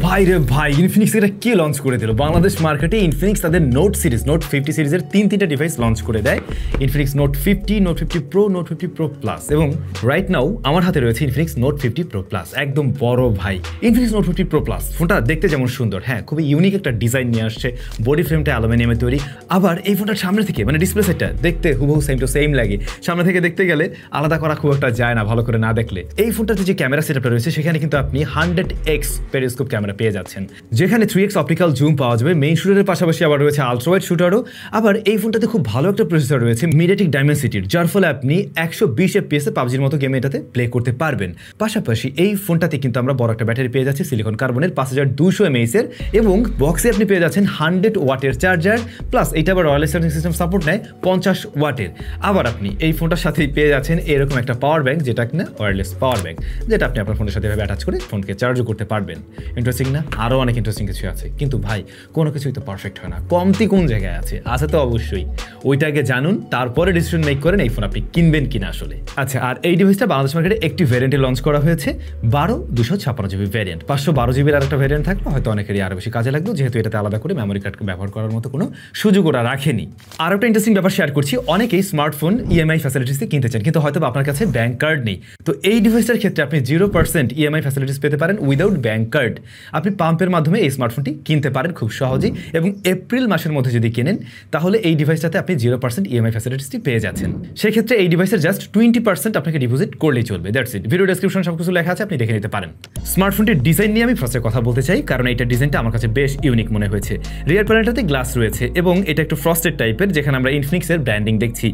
ভাই রে ভাই, ইনফিনিক্স এটা কি লঞ্চ করে দিল বাংলাদেশ মার্কেটে। ইনফিনিক্স তাদের নোট সিরিজ, নোট 50 সিরিজের তিনটা ডিভাইস লঞ্চ করে দেয়। Infinix note 50, note 50 pro, note 50 pro plus, এবং রাইট নাও আমার হাতে রয়েছে ইনফিনিক্স নোট 50 প্রো প্লাস। একদম বড় ভাই ইনফিনিক্স নোট 50 প্রো প্লাস ফোনটা দেখতে যেমন সুন্দর, হ্যাঁ খুবই ইউনিক একটা ডিজাইন নিয়ে আসছে। বডি ফ্রেমটা অ্যালুমিনিয়ামে তৈরি, আবার এই ফোনটার সামনে থেকে মানে ডিসপ্লে সেটটা দেখতে হুবহু সেম টু সেম লাগে। সামনে থেকে দেখতে গেলে আলাদা করা খুব একটা যায় না ভালো করে না দেখলে। এই ফোনটাতে যে ক্যামেরা সেটআপটা রয়েছে সেখানে কিন্তু আপনি 100x পেরিস্কোপ ক্যামেরা পেয়ে যাচ্ছেন, যেখানে 3x অপটিক্যাল জুম পাওয়া যাবে। মেইন শুটারের পাশাপাশি আবার রয়েছে আলট্রা ওয়াইড শুটারও। আবার এই ফোনটাতে খুব ভালো একটা প্রসেসর রয়েছে মিডিয়াটেক ডাইমেনসিটির, যার ফলে আপনি 120 FPS পাবজির মতো গেম এটাতে প্লে করতে পারবেন। পাশাপাশি এই ফোনটাতে কিন্তু আমরা বড় একটা ব্যাটারি পেয়ে যাচ্ছি সিলিকন কার্বনের 5200 mAh এর, এবং বক্সে আপনি পেয়ে যাচ্ছেন 100 ওয়াটের চার্জার, প্লাস এটা আবার ওয়্যারলেস চার্জিং সিস্টেম সাপোর্ট নেয় 50 ওয়াটের। আবার আপনি এই ফোনটার সাথেই পেয়ে যাচ্ছেন এরকম একটা পাওয়ার ব্যাংক, যেটা কিনা ওয়্যারলেস পাওয়ার ব্যাংক, যেটা আপনি আপনার ফোনের সাথে অ্যাটাচ করে ফোনকে চার্জও করতে পারবেন। ইন্টারেস্টিং না? আরও অনেক ইন্টারেস্টিং কিছু আছে, কিন্তু ভাই কোনো কিছুই তো পারফেক্ট হয় না। কমতি কোন জায়গায় আছে? আছে তো অবশ্যই, ওইটা আগে জানুন, তারপরে ডিসিশন মেক করেন এই ফোন আপনি কিনবেন কিনা আসলে। আচ্ছা, আর এই ডিভাইসটা বাংলাদেশ মার্কেটে একটি ভ্যারিয়েন্টে লঞ্চ করা হয়েছে, 12/256GB ভ্যারিয়েন্ট। 512GB আর একটা ভ্যারিয়েন্ট থাকলে হয়তো অনেকেরই আরও বেশি কাজে লাগতো, যেহেতু এটাতে আলাদা করে মেমোরি কার্ড ব্যবহার করার মতো কোনো সুযোগ ওরা রাখেনি। আর একটা ইন্টারেস্টিং ব্যাপার শেয়ার করছি, অনেকেই স্মার্টফোন ইএমআই ফ্যাসিলিটিসে কিনতে চান, কিন্তু হয়তো আপনার কাছে ব্যাংক কার্ড নেই। তো এই ডিভাইসটার ক্ষেত্রে আপনি 0% ইএমআই ফ্যাসিলিটিস পেতে পারেন উইদাউট ব্যাংক কার্ড। আপনি পাম্পের মাধ্যমে এই স্মার্টফোনটি কিনতে পারেন খুব সহজেই, এবং এপ্রিল মাসের মধ্যে যদি কেনেন তাহলে এই ডিভাইসটাতে আপনি 0% ইএমআই ফ্যাসিলিটিসটি পেয়ে যাচ্ছেন। সেক্ষেত্রে এই ডিভাইসের জাস্ট 20% আপনাকে ডিপোজিট করলেই চলবে। That's it. ভিডিও ডেসক্রিপশন সব কিছু লেখা আছে, আপনি দেখে নিতে পারেন। স্মার্টফোনটির ডিজাইন নিয়ে আমি ফার্স্টে কথা বলতে চাই, কারণ এইটার ডিজাইনটা আমার কাছে বেশ ইউনিক মনে হয়েছে। রিয়ার প্যানেলটাতে গ্লাস রয়েছে, এবং এটা একটু ফ্রস্টেড টাইপের, যেখানে আমরা ইনফিনিক্সের ব্র্যান্ডিং দেখছি,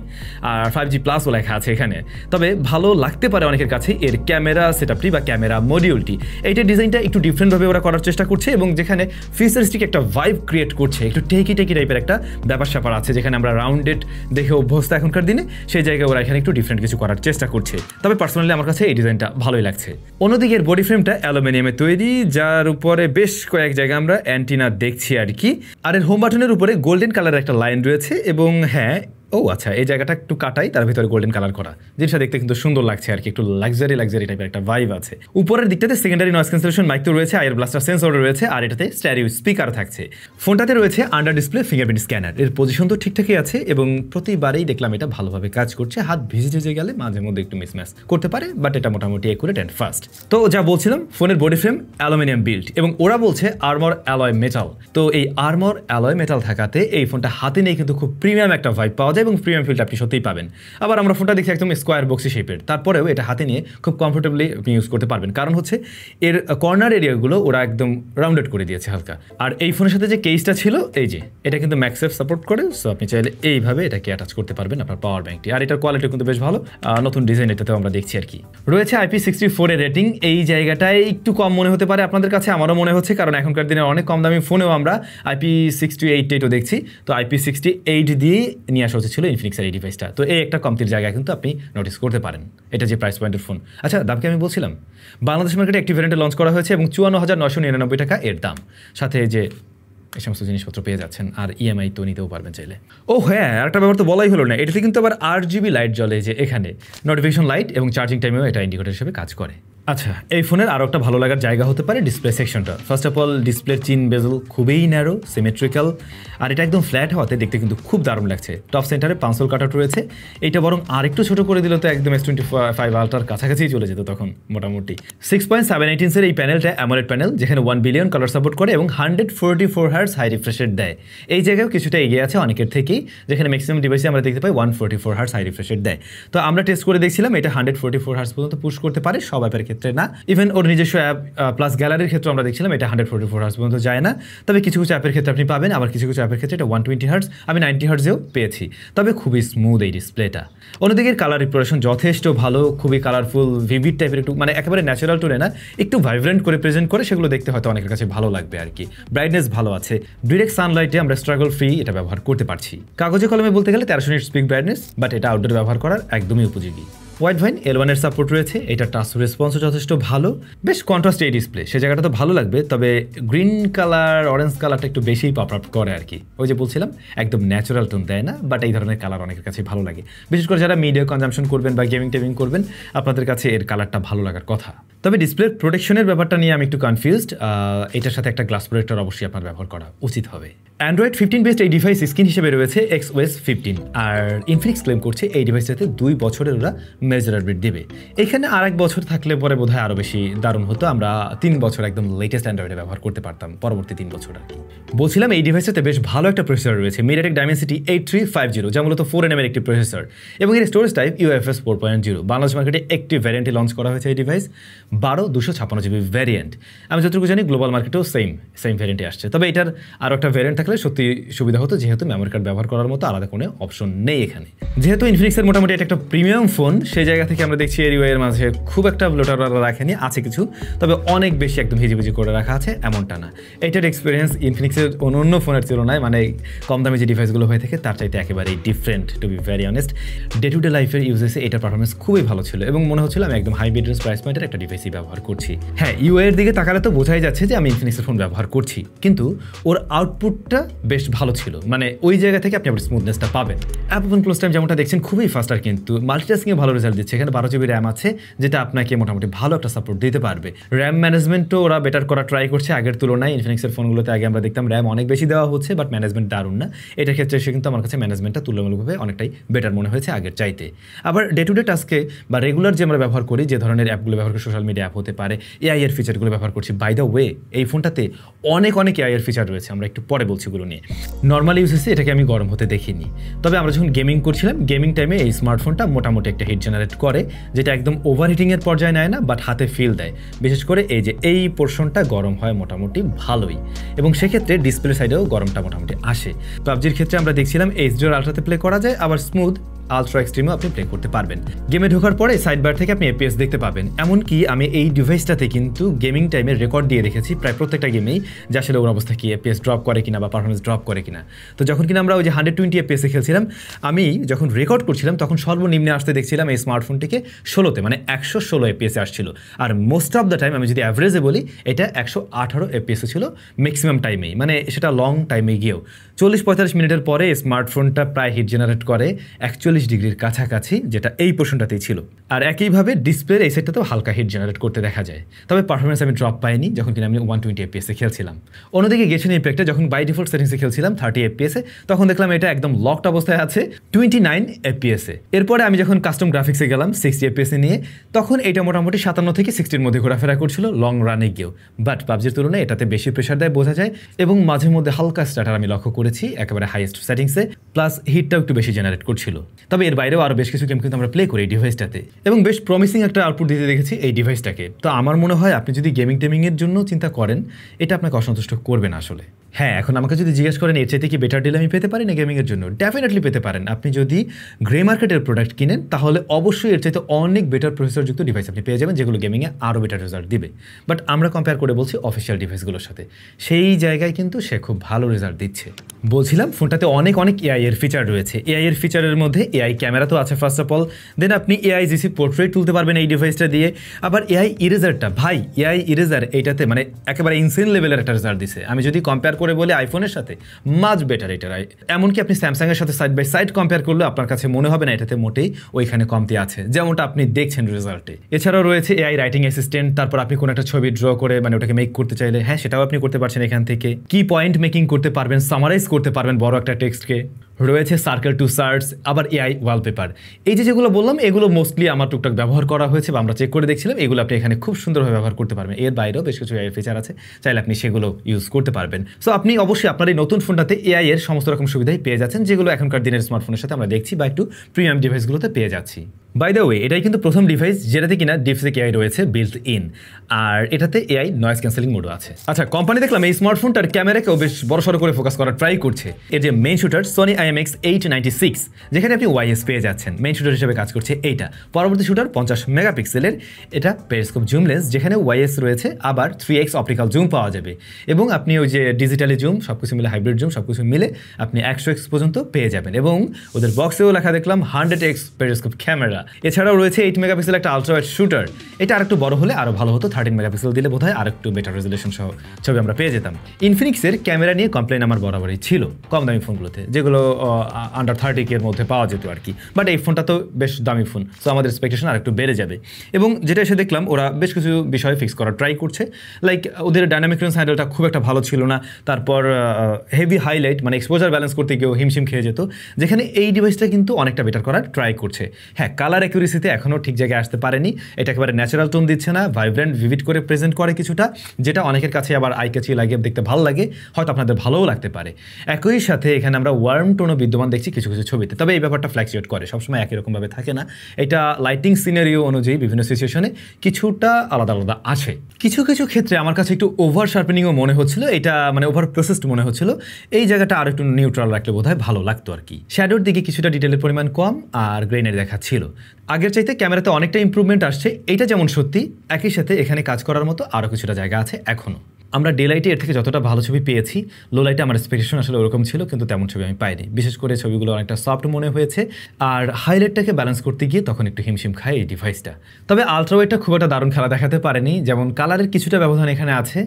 আর 5G প্লাসও লেখা আছে এখানে। তবে ভালো লাগতে পারে অনেকের কাছে এর ক্যামেরা সেটআপটি বা ক্যামেরা মডিউলটি। এইটার ডিজাইনটা একটু ডিফারেন্টভাবে ওরা করার চেষ্টা করছে, এবং যেখানে ফিউচারিস্টিক একটা ভাইব ক্রিয়েট করছে, একটু টেকি টাইপের একটা ব্যাপার স্যাপার আছে, যেখানে আমরা রাউন্ডেড দেখে অভ্যস্ত এখনকার দিনে, সেই জায়গায় ওরা এখানে একটু ডিফারেন্ট কিছু করার চেষ্টা করছে। তবে পার্সোনালি আমার কাছে এই ডিজাইনটা ভালোই লাগছে। অন্যদিকে এর বডি ফ্রেমটা অ্যালুমিনিয়ামে তৈরি, যার উপরে বেশ কয়েক জায়গায় আমরা অ্যান্টিনা দেখছি আর কি। আর এর হোম বাটনের উপরে গোল্ডেন কালারের একটা লাইন রয়েছে, এবং হ্যাঁ আচ্ছা, এই জায়গাটা একটু কাটাই, তার ভিতরে গোল্ডেন কালার করা, জিনিসটা দেখতে কিন্তু সুন্দর লাগছে আর কি, একটু লাক্সারি টাইপের একটা ভাইব আছে। উপরের দিকটাতে সেকেন্ডারি নয়েজ ক্যান্সেলেশন মাইক তো রয়েছে, আয়ার ব্লাস্টার সেন্সর রয়েছে, আর এটাতে স্টেরিও স্পিকার থাকছে। ফোনটাতে রয়েছে আন্ডার ডিসপ্লে ফিঙ্গারপ্রিন্ট স্ক্যানার। এর পজিশন তো ঠিকঠাকই আছে, এবং প্রতিবারেই দেখলাম এটা ভালোভাবে কাজ করছে। হাত ভিজে গেলে মাঝে মধ্যে একটু মিসম্যাচ করতে পারে, বাট এটা মোটামুটি অ্যাকুরেট অ্যান্ড ফাস্ট। তো যা বলছিলাম, ফোনের বডি ফ্রেম অ্যালুমিনিয়াম বিল্ড, এবং ওরা বলছে আর্মর অ্যালয় মেটাল। তো এই আর্মর অ্যালয় মেটাল থাকাতে এই ফোনটা হাতে নিয়ে কিন্তু খুব প্রিমিয়াম একটা ভাইব পাওয়া যায়, এবং প্রিমিয়াম ফিলটা আপনি সত্যিই পাবেন। আবার আমরা ফোনটা দেখছি একদম স্কোয়ার বক্সি শেপের, তারপরেও এটা হাতে নিয়ে খুব কমফোর্টেবলি আপনি ইউজ করতে পারবেন, কারণ হচ্ছে এর কর্নার এরিয়াগুলো ওরা একদম রাউন্ডেড করে দিয়েছে হালকা। আর এই ফোনের সাথে যে কেসটা ছিল, এই যে এটা কিন্তু ম্যাক্সেফ সাপোর্ট করে, সো আপনি চাইলে এইভাবে এটাকে অ্যাটাচ করতে পারবেন আপনার পাওয়ার ব্যাংকটি। আর এটার কোয়ালিটি কিন্তু বেশ ভালো, নতুন ডিজাইন এটাতেও আমরা দেখছি আর কি। রয়েছে IP64 এর রেটিং। এই জায়গাটায় একটু কম মনে হতে পারে আপনাদের কাছে, আমারও মনে হচ্ছে, কারণ এখনকার দিনে অনেক কম দামি ফোনেও আমরা IP68 দেখছি। তো IP68 দিয়ে নিয়ে আসা হচ্ছে ছিল ইনফিনিক্সের এই ডিভাইসটা। তো এই একটা কমতির জায়গায় কিন্তু আপনি নোটিস করতে পারেন, এটা যে প্রাইস পয়েন্টের ফোন। আচ্ছা, দামকে আমি বলছিলাম, বাংলাদেশ মার্কেটে একটি ভ্যারিয়েন্টে লঞ্চ করা হয়েছে, এবং 54,999 টাকা এর দাম। সাথে যে এই সমস্ত জিনিসপত্র পেয়ে যাচ্ছেন, আর ইএমআই তো নিতেও পারবেন চাইলে। হ্যাঁ, আরেকটা ব্যাপার তো বলাই হলো না, এটাতে কিন্তু আবার RGB লাইট জ্বলে, যে এখানে নোটিফিকেশন লাইট, এবং চার্জিং টাইমেও এটা ইন্ডিকেটর হিসেবে কাজ করে। আচ্ছা, এই ফোনের আরও একটা ভালো লাগার জায়গা হতে পারে ডিসপ্লে সেকশনটা। ফার্স্ট অফ অল, ডিসপ্লের চিন বেজল খুবই ন্যারো, সিমেট্রিক্যাল, আর এটা একদম ফ্ল্যাট হওয়াতে দেখতে কিন্তু খুব দারুণ লাগছে। টপ সেন্টারে পাঁচল কাটাট রয়েছে, এটা বরং আরেকটু ছোটো করে দিলে তো একদম S25 আলট্রার কাছাকাছি চলে যেত তখন মোটামুটি। 6.78 ইঞ্চের এই প্যানেলটা অ্যামোলেড প্যানেল, যেখানে 1 বিলিয়ন কালার সাপোর্ট করে, এবং 144 হার্টজ হাই রিফ্রেশ রেট দেয়। এই জায়গায়ও কিছুটা এগিয়ে আছে অনেকের থেকেই, যেখানে ম্যাক্সিমাম ডিভাইসে আমরা দেখতে পাই 144 হার্টজ হাই রিফ্রেশ রেট দেয়। তো আমরা টেস্ট করে দেখছিলাম, এটা 144 হার্টজ পর্যন্ত পুশ করতে পারে, সব অ্যাপের ক্ষেত্রে না। ইভেন ওর নিজস্ব অ্যাপ প্লাস গ্যালারির ক্ষেত্রে আমরা দেখছিলাম এটা 144 হার্টজ পর্যন্ত যায় না। তবে কিছু অ্যাপের ক্ষেত্রে আপনি পাবেন, আবার কিছু অ্যাপের ক্ষেত্রে এটা 120 হার্টজ, আমি 90 হার্টজেও পেয়েছি। তবে খুবই স্মুথ এই ডিসপ্লেটা। অন্যদিকে কালার রিপ্রেজেন্টেশন যথেষ্ট ভালো, খুবই কালারফুল, ভিভিড টাইপের, একটু মানে একেবারে ন্যাচারাল টোনে না, একটু ভাইব্রেন্ট করে প্রেজেন্ট করে, সেগুলো দেখতে হয়তো অনেকের কাছে ভালো লাগবে আর কি। ব্রাইটনেস ভালো আছে, ডিরেক্ট সানলাইটে আমরা স্ট্রাগল ফ্রি এটা ব্যবহার করতে পারছি। কাগজে কলমে বলতে গেলে 1300 নিটস পিক ব্রাইটনেস, বাট এটা আউটডোর ব্যবহার করার একদমই উপযোগী। হোয়াইট ভাইন L1 এর সাপোর্ট রয়েছে, এটা টাচ রেসপন্সও যথেষ্ট ভালো, বেশ কন্ট্রাস্ট এই ডিসপ্লে, সে জায়গাটা তো ভালো লাগবে, তবে গ্রিন কালার অরেঞ্জ কালারটা একটু বেশিই পপ আপ করে আর কি। ওই যে বলছিলাম একদম ন্যাচারাল টোন দেয় না, বাট এই ধরনের কালার অনেকের কাছে ভালো লাগে, বিশেষ করে যারা মিডিয়া কনজাম্পশন করবেন বা গেমিং টেমিং করবেন আপনাদের কাছে এর কালারটা ভালো লাগার কথা। তবে ডিসপ্লে প্রোটেকশনের ব্যাপারটা নিয়ে আমি একটু কনফিউজড, এটার সাথে একটা গ্লাস প্রোটেক্টর অবশ্যই আপনার ব্যবহার করা উচিত হবে। অ্যান্ড্রয়েড 15 বেসড এই ডিভাইস স্ক্রিন হিসেবে রয়েছে XOS 15, আর ইনফিনিক্স ক্লেম করছে এই ডিভাইসটাতে 2 বছরের ওরা মেজর আপডেট দেবে। এখানে আর 1 বছর থাকলে পরে বোধহয় আরও বেশি দারুণ হতো, আমরা 3 বছর একদম লেটেস্ট অ্যান্ড্রয়েডে ব্যবহার করতে পারতাম পরবর্তী 3 বছর আর কি। বলছিলাম এই ডিভাইসটাতে বেশ ভালো একটা প্রসেসর রয়েছে, MediaTek Dimensity 8350, যা মূলত 4nm এর একটি প্রসেসর, এবং এর স্টোরেজ টাইপ UFS 4.0। বাংলাদেশ মার্কেটে একটি ভ্যারিয়েন্টে লঞ্চ করা হয়েছে এই ডিভাইস, 12/256GB ভ্যারিয়েন্ট। আমি যতটুকু জানি গ্লোবাল মার্কেটেও সেম ভ্যারিয়েন্টে আসছে, তবে এটার আরও একটা ভ্যারিয়েন্ট থাকলে সত্যি সুবিধা হতো, যেহেতু মেমোরি কার্ড ব্যবহার করার মতো আলাদা কোনো অপশন নেই এখানে। যেহেতু ইনফিনিক্সের মোটামুটি এটা একটা প্রিমিয়াম ফোন, সেই জায়গা থেকে আমরা দেখছি এর ইউআই এর মাঝে খুব একটা ব্লোটার রাখেনি, আছে কিছু, তবে অনেক বেশি একদম হিজিবিজি করে রাখা আছে এমনটা না। এটার এক্সপিরিয়েন্স ইনফিনিক্সের অন্য ফোনের তুলনায়, মানে কম দামি যে ডিভাইসগুলো হয়ে থাকে তার চাইতে একেবারেই different, to be very honest. Day to day লাইফের ইউজেসে এটার পারফরমেন্স খুবই ভালো ছিল, এবং মনে হচ্ছিল আমি একদম হাই মিড রেঞ্জ প্রাইস পয়েন্টের একটা ডিভাইসই ব্যবহার করছি। হ্যাঁ, ইউআই এর দিকে তাকালে তো বোঝাই যাচ্ছে যে আমি ইনফিনিক্সের ফোন ব্যবহার করছি, কিন্তু ওর আউটপুটটা বেশ ভালো ছিল, মানে ওই জায়গা থেকে আপনি আবার স্মুথনেসটা পাবেন। অ্যাপ ওপেন ক্লোজ টাইম যেমনটা দেখছেন খুবই ফাস্ট, আর কিন্তু মাল্টিটাস্কিংয়ে ভালো রেজাল্ট দিচ্ছে। এখানে 12GB র্যাম আছে, যেটা আপনাকে মোটামুটি ভালো একটা সাপোর্ট দিতে পারবে। র্যাম ম্যানেজমেন্টও ওরা বেটার করা ট্রাই করছে আগের তুলনায়। ইনফিনিক্সের ফোনগুলোতে আগে আমরা দেখতাম র্যাম অনেক বেশি দেওয়া হচ্ছে, বাট ম্যানেজমেন্ট দারুণ না। এটার ক্ষেত্রে এসে কিন্তু আমার কাছে ম্যানেজমেন্টটা তুলনামূলকভাবে অনেকটাই বেটার মনে হয়েছে আগের চাইতে। আবার ডে টু ডে টাস্কে বা রেগুলার যে আমরা ব্যবহার করি, যে ধরনের অ্যাপগুলো ব্যবহার করি, সোশ্যাল মিডিয়া অ্যাপ হতে পারে, এআই এর ফিচারগুলো ব্যবহার করছি। বাই দ্য ওয়ে, এই ফোনটাতে অনেক এআই এর ফিচার রয়েছে, আমরা একটু পরে বলছি এগুলো নিয়ে। নর্মাল ইউজেসে এটাকে আমি গরম হতে দেখিনি, তবে আমরা যখন গেমিং করছিলাম, গেমিং টাইমে এই স্মার্টফোনটা মোটামুটি একটা হিট জেনারেট করে, যেটা একদম ওভারহিটিংয়ের পর্যায়ে নেয় না, বাট হাতে ফিল দেয়। বিশেষ করে এই পোর্শনটা গরম হয় মোটামুটি ভালোই, এবং সেক্ষেত্রে ডিসপ্লে সাইডেও গরমটা মোটামুটি আসে। পাবজির ক্ষেত্রে আমরা দেখছিলাম HDR আলট্রাতে প্লে করা যায়, আবার স্মুথ আলট্রা এক্সট্রিমও আপনি প্লে করতে পারবেন। গেমে ঢোকার পরে সাইড বার থেকে আপনি FPS দেখতে পাবেন। এমনকি আমি এই ডিভাইসটাতে কিন্তু গেমিং টাইমের রেকর্ড দিয়ে রেখেছি প্রায় প্রত্যেকটা গেমেই, যে আসলে ওর অবস্থা কি, FPS ড্রপ করে কিনা বা পারফরমেন্স ড্রপ করে কিনা। তো যখন কিনা আমরা ওই যে 120 FPS খেলছিলাম, আমি যখন রেকর্ড করছিলাম তখন সর্বনিম্নে আসতে দেখছিলাম এই স্মার্টফোনটিকে 16তে, মানে 116 FPS আসছিল। আর মোস্ট অফ দ্য টাইম আমি যদি অ্যাভারেজে বলি, এটা 118 FPS ছিল ম্যাক্সিমাম টাইমেই, মানে সেটা লং টাইমে গিয়েও। 40-45 মিনিটের পরে স্মার্টফোনটা প্রায় হিট জেনারেট করে 41 ডিগ্রির কাছাকাছি, যেটা এই পোর্শনটাতেই ছিল। আর একইভাবে ডিসপ্লের এই সাইডটাতেও হালকা হিট জেনারেট করতে দেখা যায়, তবে পারফরমেন্স আমি ড্রপ পাইনি যখন কিনা আমি 120 FPS খেলছিলাম। অন্যদিকে গেছেন ইম্প্যাক্টে যখন বাই ডিফল্ট সেটিংসে খেলছিলাম 30 FPS, তখন দেখলাম এটা একদম লকড অবস্থায় আছে 29 FPS। এরপরে আমি যখন কাস্টম গ্রাফিক্সে গেলাম 60 FPS নিয়ে, তখন এটা মোটামুটি 57 থেকে 60-র মধ্যে ঘোরাফেরা করছিল লং রানে গিয়েও। বাট পাবজির তুলনায় এটাতে বেশি প্রেশার দেয় বোঝা যায়, এবং মাঝে মধ্যে হালকা স্টার্টার আমি লক্ষ্য করেছি একেবারে হাইয়েস্ট সেটিংসে, প্লাস হিটটাও একটু বেশি জেনারেট করছিল। তবে এর বাইরেও আরও বেশ কিছু গেম কিন্তু আমরা প্লে করি এই ডিভাইসটাতে, এবং বেশ প্রমিসিং একটা আউটপুট দিতে দেখেছি এই ডিভাইসটাকে। তো আমার মনে হয় আপনি যদি গেমিং টেমিংয়ের জন্য চিন্তা করেন, এটা আপনাকে অসন্তুষ্ট করবে না আসলে। হ্যাঁ, এখন আমাকে যদি জিজ্ঞেস করেন এর চাইতে কি বেটার ডিল আমি পেতে পারি না গেমিংয়ের জন্য, ডেফিনেটলি পেতে পারেন। আপনি যদি গ্রে মার্কেটের প্রোডাক্ট কিনেন, তাহলে অবশ্যই এর চাইতে অনেক বেটার প্রসেসরযুক্ত ডিভাইস আপনি পেয়ে যাবেন, যেগুলো গেমিংয়ে আরও বেটার রেজাল্ট দিবে। বাট আমরা কম্পেয়ার করে বলছি অফিসিয়াল ডিভাইসগুলোর সাথে, সেই জায়গায় কিন্তু সে খুব ভালো রেজাল্ট দিচ্ছে। বলছিলাম ফোনটাতে অনেক এআই এর ফিচার রয়েছে। এআই এর ফিচারের মধ্যে এআই ক্যামেরা তো আছে ফার্স্ট অফ অল, দেন আপনি এআই জিসি পোর্ট্রেট তুলতে পারবেন এই ডিভাইসটা দিয়ে। আবার এআই ইরেজারটা, ভাই এআই ইরেজার এইটাতে মানে একেবারে ইনসেন লেভেলের একটা রেজাল্ট দিছে। আমি যদি কম্পেয়ার করে বলি আইফোনের সাথে, মাচ বেটার এটার। এমনকি আপনি স্যামসাংয়ের সাথে সাইড বাই সাইড কম্পেয়ার করলে আপনার কাছে মনে হবে না এটাতে মোটেই ওইখানে কমতি আছে, যেমনটা আপনি দেখছেন রেজাল্টে। এছাড়াও রয়েছে এআই রাইটিং অ্যাসিস্ট্যান্ট, তারপর আপনি কোনো একটা ছবি ড্র করে মানে ওটাকে মেক করতে চাইলে, হ্যাঁ সেটাও আপনি করতে পারছেন এখান থেকে। কি পয়েন্ট মেকিং করতে পারবেন, সামারাইজ করতে পারবেন বড় একটা টেক্সটকে। রয়েছে সার্কেল টু সার্চ, আবার এআই ওয়ালপেপার। এই যেগুলো বললাম, এগুলো মোস্টলি আমার টুকটাক ব্যবহার করা হয়েছে বা আমরা চেক করে দেখছিলাম, এগুলো আপনি এখানে খুব সুন্দরভাবে ব্যবহার করতে পারবেন। এর বাইরেও বেশ কিছু এআই ফিচার আছে, চাইলে আপনি সেগুলো ইউজ করতে পারবেন। সো আপনি অবশ্যই আপনার এই নতুন ফোনটাতে এআই এর সমস্ত রকম সুবিধাই পেয়ে যাচ্ছেন, যেগুলো এখনকার দিনের স্মার্টফোনের সাথে আমরা দেখছি বা একটু প্রিমিয়াম ডিভাইসগুলোতে পেয়ে যাচ্ছি। বাই দ্য ওয়ে, এটাই কিন্তু প্রথম ডিভাইস যেটাতে কিনা ডিপসেক এআই রয়েছে বিল্ট ইন, আর এটাতে এআই নয়েজ ক্যান্সেলিং মোডও আছে। আচ্ছা, কোম্পানি দেখলাম এই স্মার্টফোনটার ক্যামেরাকেও বেশ বড়সড় করে ফোকাস করার ট্রাই করছে। এর যে মেইন শুটার সোনি IMX896, যেখানে আপনি ওয়াইএস পেয়ে যাচ্ছেন, মেইন শুটার হিসেবে কাজ করছে এইটা। পরবর্তী শুটার 50 মেগাপিক্সেলের, এটা পেরিস্কোপ জুম লেন্স, যেখানে ওয়াইএস রয়েছে, আবার 3x অপটিক্যাল জুম পাওয়া যাবে, এবং আপনি ওই যে ডিজিটালি জুম সবকিছু মিলে, হাইব্রিড জুম সবকিছু মিলে আপনি 100x পর্যন্ত পেয়ে যাবেন। এবং ওদের বক্সেও লেখা দেখলাম 100x পেরিস্কোপ ক্যামেরা। এছাড়াও রয়েছে 8 মেগাপিক্সেল একটা আলট্রা ওয়াইড শুটার, এটা আরেকটু বড় হলে আরো ভালো হতো, 13 মেগাপিক্সেল দিলে বোধহয় আরেকটু বেটার রেজুলেশন সহ ছবি আমরা পেয়ে যেতাম। ইনফিনিক্সের ক্যামেরা নিয়ে কমপ্লেন আমার বরাবরই ছিল কম দামি ফোনগুলোতে, যেগুলো আন্ডার 30K এর মধ্যে পাওয়া যেত আর কি, বাট এই ফোনটা তো বেশ দামি ফোন, সো আমাদের এক্সপেকটেশন আরেকটু বেড়ে যাবে। এবং যেটা এসে দেখলাম ওরা বেশ কিছু বিষয় ফিক্স করার ট্রাই করছে, লাইক ওদের ডাইনামিক রেঞ্জ হ্যান্ডেলটা খুব একটা ভালো ছিল না, তারপর হেভি হাইলাইট মানে এক্সপোজার ব্যালেন্স করতে গিয়েও হিমশিম খেয়ে যেত, যেখানে এই ডিভাইসটা কিন্তু অনেকটা বেটার করার ট্রাই করছে। হ্যাঁ, কালার অ্যাকুরেসিতে এখনও ঠিক জায়গায় আসতে পারেনি, এটা একেবারে ন্যাচারাল টোন দিচ্ছে না, ভাইব্রেন্ট ভিভিড করে প্রেজেন্ট করে কিছুটা, যেটা অনেকের কাছে আবার আই কাছি লাগে, দেখতে ভালো লাগে, হয়তো আপনাদের ভালোও লাগতে পারে। একই সাথে এখানে আমরা ওয়ার্ম টোনও বিদ্যমান দেখছি কিছু কিছু ছবিতে, তবে এই ব্যাপারটা ফ্ল্যাকচুয়েট করে, সবসময় একই রকমভাবে থাকে না, এটা লাইটিং সিনারিও অনুযায়ী বিভিন্ন সিচুয়েশনে কিছুটা আলাদা আলাদা আছে। কিছু কিছু ক্ষেত্রে আমার কাছে একটু ওভার শার্পেনিংও মনে হচ্ছিল, এটা মানে ওভার প্রসেসড মনে হচ্ছিল, এই জায়গাটা আর একটু নিউট্রাল রাখলে বোধহয় ভালো লাগতো আর কি। শ্যাডোর দিকে কিছুটা ডিটেলের পরিমাণ কম আর গ্রেনের দেখা ছিল, আগের চাইতে ক্যামেরাতে অনেকটা ইমপ্রুভমেন্ট আসছে, এটা যেমন সত্যি, একই সাথে এখানে কাজ করার মতো আরও কিছুটা জায়গা আছে এখনও। আমরা ডে লাইটে এর থেকে যতটা ভালো ছবি পেয়েছি, লো লাইটে আমার এক্সপেকটেশন আসলে ওরকম ছিল, কিন্তু তেমন ছবি আমি পাইনি, বিশেষ করে ছবিগুলো অনেকটা সফট মনে হয়েছে, আর হাইলাইটটাকে ব্যালেন্স করতে গিয়ে তখন একটু হিমশিম খায় এই ডিভাইসটা। তবে আলট্রা ওয়াইডটা খুব একটা দারুণ খেলা দেখাতে পারেনি, যেমন কালারের কিছুটা ব্যবধান এখানে আছে,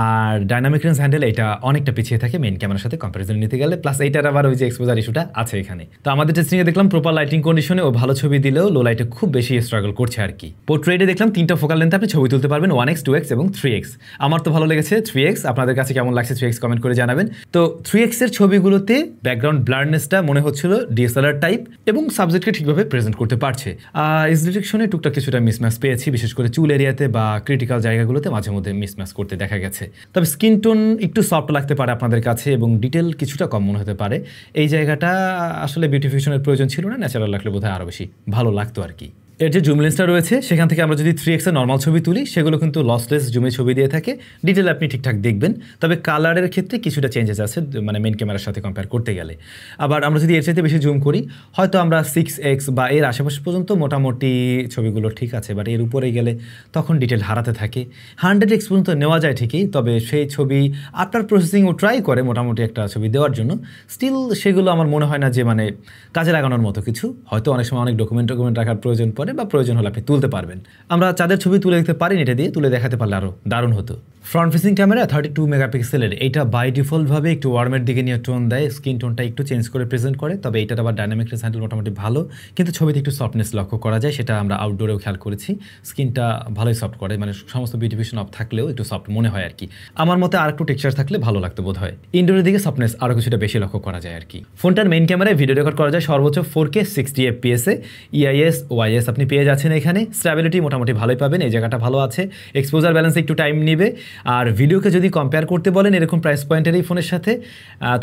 আর ডাইনামিক রেঞ্জ হ্যান্ডেল এটা অনেকটা পিছিয়ে থাকে মেইন ক্যামেরার সাথে কম্পারিজন নিতে গেলে, প্লাস এইটার আবার ওই যে এক্সপোজার ইস্যুটা আছে এখানে। তো আমাদের টেস্টিংয়ে দেখলাম প্রপার লাইটিং কন্ডিশনে ও ভালো ছবি দিলেও লো লাইটে খুব বেশি স্ট্রাগল করছে আর কি। পোর্ট্রেটে দেখলাম 3টা ফোকাল লেন্থে আপনি ছবি তুলতে পারবেন, 1x 2x এবং 3x। আমার তো ভালো লেগেছে 3x, আপনাদের কাছে কেমন লাগছে 3x কমেন্ট করে জানাবেন। তো 3x এর ছবিগুলোতে ব্যাকগ্রাউন্ড ব্লারনেসটা মনে হচ্ছিল ডিএসএলআর টাইপ এবং সাবজেক্টকে ঠিকভাবে প্রেজেন্ট করতে পারছে। এজ ডিটেকশনে টুকটাক কিছুটা মিসম্যাচ পেয়েছি, বিশেষ করে চুল এরিয়াতে বা ক্রিটিক্যাল জায়গাগুলোতে মাঝে মধ্যে মিসম্যাচ করতে দেখা গেছে। তবে স্কিন টোন একটু সফট লাগতে পারে আপনাদের কাছে এবং ডিটেল কিছুটা কম মনে হতে পারে, এই জায়গাটা আসলে বিউটিফিকেশনের প্রয়োজন ছিল না, ন্যাচারাল লাগলে বোধহয় আরও বেশি ভালো লাগতো আর কি। এর যে জুম লেন্সটা রয়েছে সেখান থেকে আমরা যদি 3x এর নর্মাল ছবি তুলি, সেগুলো কিন্তু লসলেস জুমে ছবি দিয়ে থাকে, ডিটেল আপনি ঠিকঠাক দেখবেন, তবে কালারের ক্ষেত্রে কিছুটা চেঞ্জেস আছে মানে মেন ক্যামেরার সাথে কম্পেয়ার করতে গেলে। আবার আমরা যদি এর চাইতে বেশি জুম করি, হয়তো আমরা 6x বা এর আশেপাশে পর্যন্ত মোটামুটি ছবিগুলো ঠিক আছে, বাট এর উপরে গেলে তখন ডিটেল হারাতে থাকে। 100x পর্যন্ত নেওয়া যায় ঠিকই, তবে সেই ছবি আফটার প্রসেসিংও ট্রাই করে মোটামুটি একটা ছবি দেওয়ার জন্য, স্টিল সেগুলো আমার মনে হয় না যে মানে কাজে লাগানোর মতো কিছু, হয়তো অনেক সময় অনেক ডকুমেন্ট রাখার প্রয়োজন পড়ে বা প্রয়োজন হলে আপনি তুলতে পারবেন। আমরা চাঁদের ছবি তুলে দেখতে পারিনি, এটা দিয়ে তুলে দেখাতে পারলে আরও দারুণ হতো। ফ্রন্ট ফেসিং ক্যামেরা 32 মেগাপিক্সেলের, এইটা বাই ডিফল্টভাবে একটু ওয়ার্মের দিকে নিয়ে টোন দেয়, স্কিন টোনটা একটু চেঞ্জ করে প্রেজেন্ট করে, তবে এইটার আবার ডাইনামিক রেঞ্জ হ্যান্ডেল মোটামুটি ভালো, কিন্তু ছবিতে একটু সফটনেস লক্ষ্য করা যায়, সেটা আমরা আউটডোরেও খেয়াল করেছি, স্কিনটা ভালোই সফট করে, মানে সমস্ত বিউটিফিকেশন অফ থাকলেও একটু সফট মনে হয় আর কি। আমার মতে আর একটু টেক্সচার থাকলে ভালো লাগতো বোধ হয়। ইনডোরের দিকে সফটনেস আরও কিছুটা বেশি লক্ষ্য করা যায় আর কি। ফোনটার মেইন ক্যামেরায় ভিডিও রেকর্ড করা যায় সর্বোচ্চ 4K 60 FPS-এ, EIS OIS আপনি পেয়ে যাচ্ছেন এখানে, স্ট্যাবিলিটি মোটামুটি ভালোই পাবেন, এই জায়গাটা ভালো আছে, এক্সপোজার ব্যালেন্সে একটু টাইম নেবে, আর ভিডিওকে যদি কম্পেয়ার করতে বলেন এরকম প্রাইস পয়েন্টের এই ফোনের সাথে,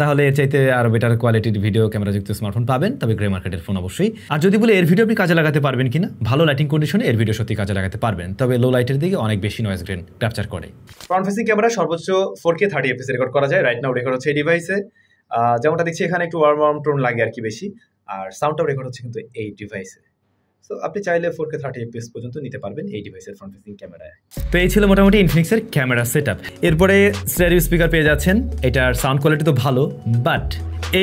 তাহলে এর চাইতে আরও বেটার কোয়ালিটির ভিডিও ক্যামেরাযুক্ত স্মার্টফোন পাবেন, তবে গ্রে মার্কেটের ফোন অবশ্যই। আর যদি বলে এর ভিডিও আপনি কাজে লাগাতে পারবেন কিনা, ভালো লাইটিং কন্ডিশনে এর ভিডিও সত্যি কাজে লাগাতে পারবেন, তবে লো লাইটের দিকে অনেক বেশি নয়েজ গ্রেন ক্যাপচার করে। ফ্রন্ট ফেসিং ক্যামেরা সর্বোচ্চ 4K 30 FPS রেকর্ড করা যায়, রাইট নাও রেকর্ড হচ্ছে এই ডিভাইসে, যেমনটা দেখছি এখানে একটু ওয়ার্ম টোন লাগে আর কি বেশি, আর সাউন্ডটাও রেকর্ড হচ্ছে কিন্তু এই ডিভাইসে। সো আপনি চাইলে 4K 30 FPS পর্যন্ত নিতে পারবেন এই ডিভাইসের ফ্রন্ট ফেসিং ক্যামেরায়। তো এই ছিল মোটামুটি ইনফিনিক্সের ক্যামেরা সেটআপ। এরপরে স্টেরিও স্পিকার পেয়ে যাচ্ছেন, এটার সাউন্ড কোয়ালিটি তো ভালো, বাট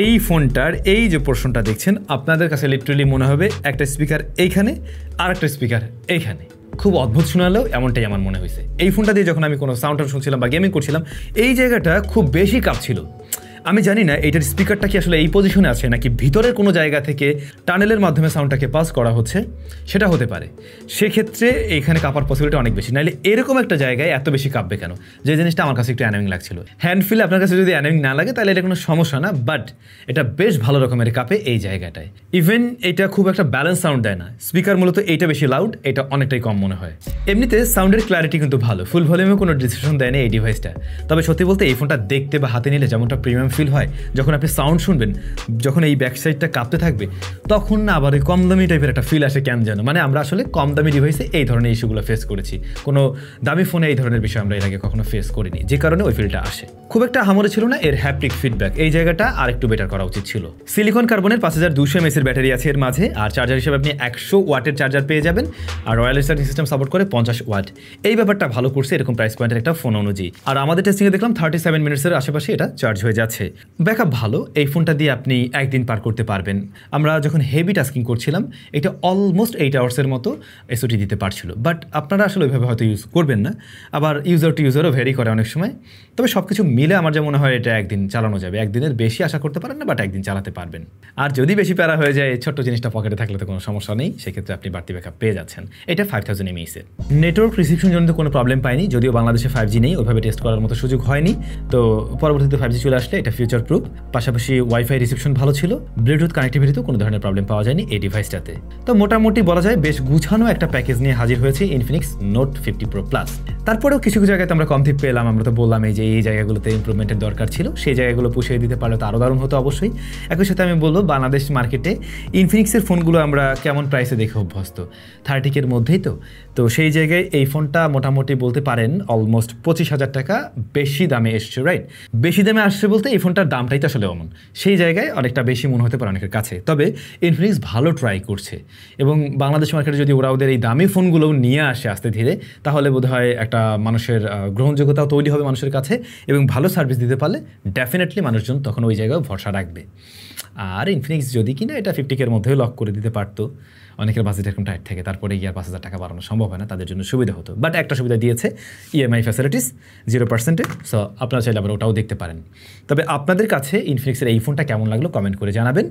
এই ফোনটার এই যে পোর্শনটা দেখছেন আপনাদের কাছে লিটারালি মনে হবে একটা স্পিকার এইখানে আর একটা স্পিকার এইখানে, খুব অদ্ভুত শোনালেও এমনটাই আমার মনে হয়েছে। এই ফোনটা দিয়ে যখন আমি কোনো সাউন্ড শুনছিলাম বা গেমিং করছিলাম, এই জায়গাটা খুব বেশি কাঁপছিল। আমি জানি না এটার স্পিকারটা কি আসলে এই পজিশনে আছে নাকি ভিতরের কোনো জায়গা থেকে টানেলের মাধ্যমে সাউন্ডটাকে পাস করা হচ্ছে, সেটা হতে পারে। সেক্ষেত্রে এখানে কাঁপার পসিবিলিটি অনেক বেশি, নাহলে এরকম একটা জায়গায় এত বেশি কাঁপবে কেন, যে জিনিসটা আমার কাছে একটু অ্যানোয়িং লাগছিল। হ্যান্ড ফিলে আপনার কাছে যদি অ্যানোয়িং না লাগে তাহলে এটা কোনো সমস্যা না, বাট এটা বেশ ভালো রকমের কাঁপে এই জায়গাটায়। ইভেন এটা খুব একটা ব্যালেন্স সাউন্ড দেয় না, স্পিকার মূলত এইটা বেশি লাউড, এটা অনেকটাই কম মনে হয়। এমনিতে সাউন্ডের ক্ল্যারিটি কিন্তু ভালো, ফুল ভলিউমে কোনো ডিসিশন দেয় না এই ডিভাইসটা। তবে সত্যি বলতে এই ফোনটা দেখতে বা হাতে নিলে যেমনটা প্রিমিয়াম ফিল হয়, যখন আপনি সাউন্ড শুনবেন, যখন এই ব্যাক সাইডটা কাঁপতে থাকবে, তখন না আবার ওই কম দামি টাইপের একটা ফিল আসে কেন যেন। মানে আমরা আসলে কম দামি ডিভাইসে এই ধরনের ইস্যুগুলো ফেস করেছি, কোনো দামি ফোনে এই ধরনের বিষয় আমরা এর আগে কখনো ফেস করিনি, যে কারণে ওই ফিলটা আসে। খুব একটা হামরে ছিল না এর হ্যাপটিক ফিডব্যাক, এই জায়গাটা আর একটু বেটার করা উচিত ছিল। সিলিকন কার্বনের 5200 mAh এর ব্যাটারি আছে এর মাঝে, আর চার্জার হিসেবে আপনি 100 ওয়াটের চার্জার পেয়ে যাবেন, আর ওয়্যারলেস চার্জিং সিস্টেম সাপোর্ট করে 50 ওয়াট। এই ব্যাপারটা ভালো করছে এরকম প্রাইস পয়েন্টের একটা ফোন অনুযায়ী। আর আমাদের টেস্টিংয়ে দেখলাম 37 মিনিটসের আশেপাশে এটা চার্জ হয়ে যাচ্ছে। আছে। ব্যাকআপ ভালো, এই ফোনটা দিয়ে আপনি একদিন পার করতে পারবেন। আমরা যখন হেভি টাস্কিং করছিলাম এটা অলমোস্ট 8 আওয়ার্সের মতো এসওটি দিতে পারছিল, বাট আপনারা আসলে ওইভাবে হয়তো ইউজ করবেন না, আবার ইউজার টু ইউজারও ভেরি করে অনেক সময়। তবে সব কিছু মিলে আমার যা মনে হয় এটা একদিন চালানো যাবে, একদিনের বেশি আশা করতে পারেন না, বাট একদিন চালাতে পারবেন। আর যদি বেশি প্যারা হয়ে যায়, ছোট্ট জিনিসটা পকেটে থাকলে তো কোনো সমস্যা নেই, সেক্ষেত্রে আপনি বাড়তি ব্যাকআপ পেয়ে যাচ্ছেন। এটা 5000 mAh এর। নেটওয়ার্ক রিসিপশন জন্য কোনো প্রবলেম পাইনি, যদিও বাংলাদেশে 5G নেই, ওইভাবে টেস্ট করার মতো সুযোগ হয়নি। তো পরবর্তীতে 5G চলে আসলে এটা ফিউচার প্রুফ। পাশাপাশি ওয়াইফাই রিসেপশন ভালো ছিল, ব্লুটুথ কানেক্টিভিটিতেও কোনো ধরনের প্রবলেম পাওয়া যায়নি এই ডিভাইসটাতে। তো মোটামুটি বলা যায় বেশ গুছানো একটা প্যাকেজ নিয়ে হাজির হয়েছে ইনফিনিক্স নোট 50 প্রো প্লাস। তারপরেও কিছু কিছু জায়গায় তো আমরা কমতি পেলাম, আমরা তো বললাম এই যে এই জায়গাগুলোতে ইমপ্রুভমেন্টের দরকার ছিল, সেই জায়গাগুলো পুষিয়ে দিতে পারলে তো আরও দারুণ হতো অবশ্যই। একই সাথে আমি বলবো বাংলাদেশ মার্কেটে ইনফিনিক্সের ফোনগুলো আমরা কেমন প্রাইসে দেখে অভ্যস্ত, 30K মধ্যেই তো সেই জায়গায় এই ফোনটা মোটামুটি বলতে পারেন অলমোস্ট 25,000 টাকা বেশি দামে এসছে, রাইট? বেশি দামে আসছে বলতে এই ফোনটার দামটাই তো আসলে অমন, সেই জায়গায় অনেকটা বেশি মনে হতে পারে অনেকের কাছে। তবে ইনফিনিক্স ভালো ট্রাই করছে, এবং বাংলাদেশ মার্কেটে যদি ওরা ওদের এই দামি ফোনগুলোও নিয়ে আসে আস্তে ধীরে, তাহলে বোধহয় একটা মানুষের গ্রহণযোগ্যতাও তৈরি হবে মানুষের কাছে, এবং ভালো সার্ভিস দিতে পারলে ডেফিনেটলি মানুষজন তখন ওই জায়গায় ভরসা রাখবে। আর ইনফিনিক্স যদি কিনা এটা 50K মধ্যেও লক করে দিতে পারতো, অনেকের বাজেট এরকম টাইট থাকে, তারপরে গিয়ে আর 5,000 টাকা বাড়ানো সম্ভব হয় না, তাদের জন্য সুবিধা হতো। বাট একটা সুবিধা দিয়েছে, ইএমআই ফ্যাসিলিটিস 0%, সো আপনারা চাইলে আবার ওটাও দেখতে পারেন। তবে আপনাদের কাছে ইনফিনিক্সের এই ফোনটা কেমন লাগলো কমেন্ট করে জানাবেন।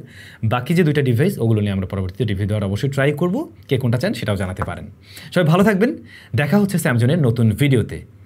বাকি যে দুইটা ডিভাইস ওগুলো নিয়ে আমরা পরবর্তীতে রিভিউ দেওয়ার অবশ্যই ট্রাই করব, কে কোনটা চান সেটাও জানাতে পারেন। সবাই ভালো থাকবেন, দেখা হচ্ছে স্যামসংয়ের নতুন ভিডিওতে।